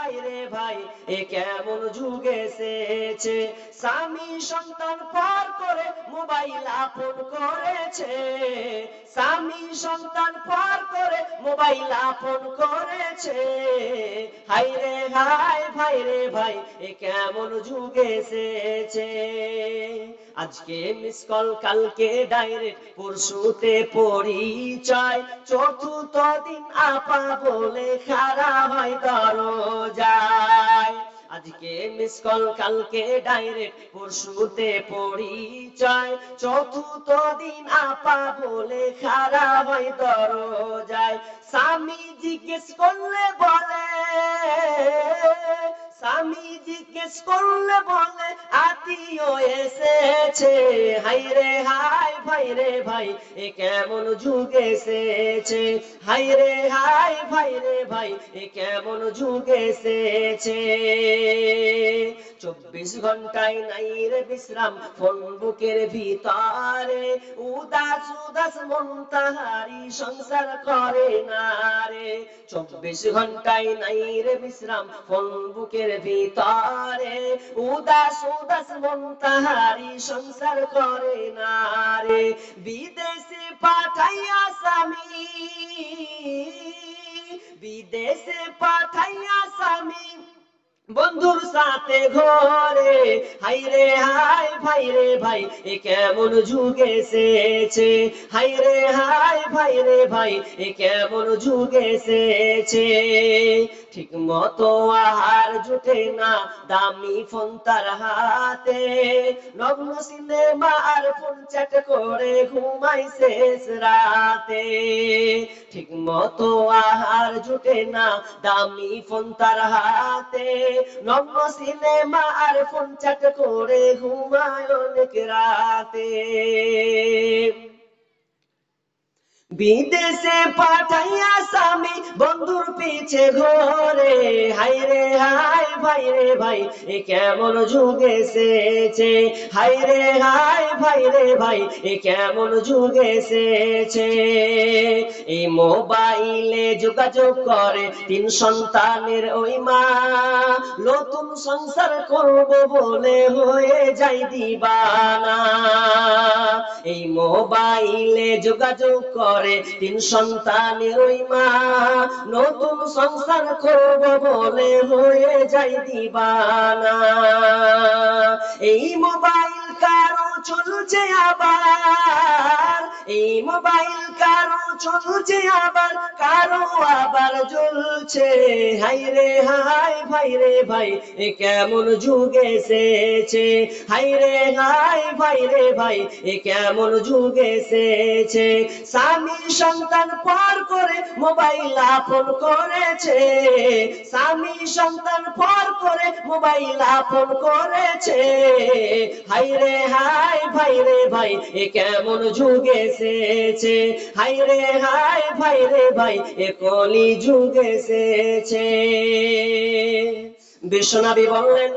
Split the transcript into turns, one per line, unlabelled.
ভাই রে ভাই এ কেমন যুগ এসেছে। স্বামী সন্তান পর করে মোবাইল আপন করেছে, স্বামী সন্তান পর করে মোবাইল আপন করেছে। হাই রে হাই ভাই রে ভাই এ কেমন যুগ এসেছে। আজকে মিস কল কালকে ডাইরেক্ট পরশুতে পরিচয়, চতুর্থ দিন আপা বলে খাড়া হয় দরজায়। আজকে মিস কল কালকে ডাইরেক্ট পরশুতে পরিচয়, চতুর্থ দিন আপা বলে খাড়া হয় দরজায়। স্বামী জিজ্ঞেস করলে বলে, স্বামী জিজ্ঞেস করলে বলে আত্মীয় এসেছে। হাই রে হাই ভাই রে ভাই এ কেমন যুগ এসেছে। হাই রে হাই ভাই রে ভাই এ কেমন যুগ এসেছে। 24 ঘন্টায় নাই রে বিশ্রাম ফোন বুকের ভিতরে, উদাস উদাস মন তাহারি সংসার করে না রে। 24 ঘন্টায় নাই রে বিশ্রাম ফোন বুকের ভিতরে, উদাস উদাস মন তাহারি সংসার করে না রে। বিদেশে পাঠাইয়া স্বামী, বিদেশে পাঠাইয়া স্বামী বন্ধুর সাথে ঘরে। হাই রে হাই ভাই রে ভাই এ কেমন যুগ এসেছে। হাই রে হাই ভাই রে ভাই এ কেমন যুগ এসেছে। ঠিক মতো আহার জুটে না, দামি ফোন তার হাতে, নগ্ন সিনেমা আর ফোন চ্যাট করে ঘুমাই শেষ রাতে। ঠিক মতো আহার জুটে না, দামি ফোন তার হাতে, নগ্ন সিনেমা আর ফোন চ্যাট করে ঘুমায় অনেক রাতে। বিদেশে পাঠাইয়া স্বামী বন্ধুর পিছে ঘরে। হাই রে হাই ভাই রে ভাই এ কেমন যুগ এসেছে। হাই রে হাই ভাই রে ভাই এ কেমন যুগ এসেছে। এই মোবাইলে যোগাযোগ করে 3 সন্তানের ওই মা, নতুন সংসার করব বলে হয়ে যায় দিবানা। এই মোবাইলে যোগাযোগ করে 3 সন্তানের ওই মা, নতুন সংসার করব বলে হয়ে যায় দিবানা। এই মোবাইল কারো চলছে আবার, এই মোবাইল কারো চলছে আবার, কারো আবার জ্বলছে। হাই রে হাই ভাই রে ভাই এ কেমন যুগ এসেছে। হাই রে হাই ভাই রে ভাই এ কেমন যুগ এসেছে। স্বামী সন্তান পর করে মোবাইল আপন করেছে, স্বামী সন্তান পর করে মোবাইল আপন করেছে। হাই রে হাই ভাই রে ভাই এ কেমন যুগ এসেছে। হাই রে হাই ভাই রে ভাই এ কলি যুগ এসেছে। বিশ্বনবী বললেন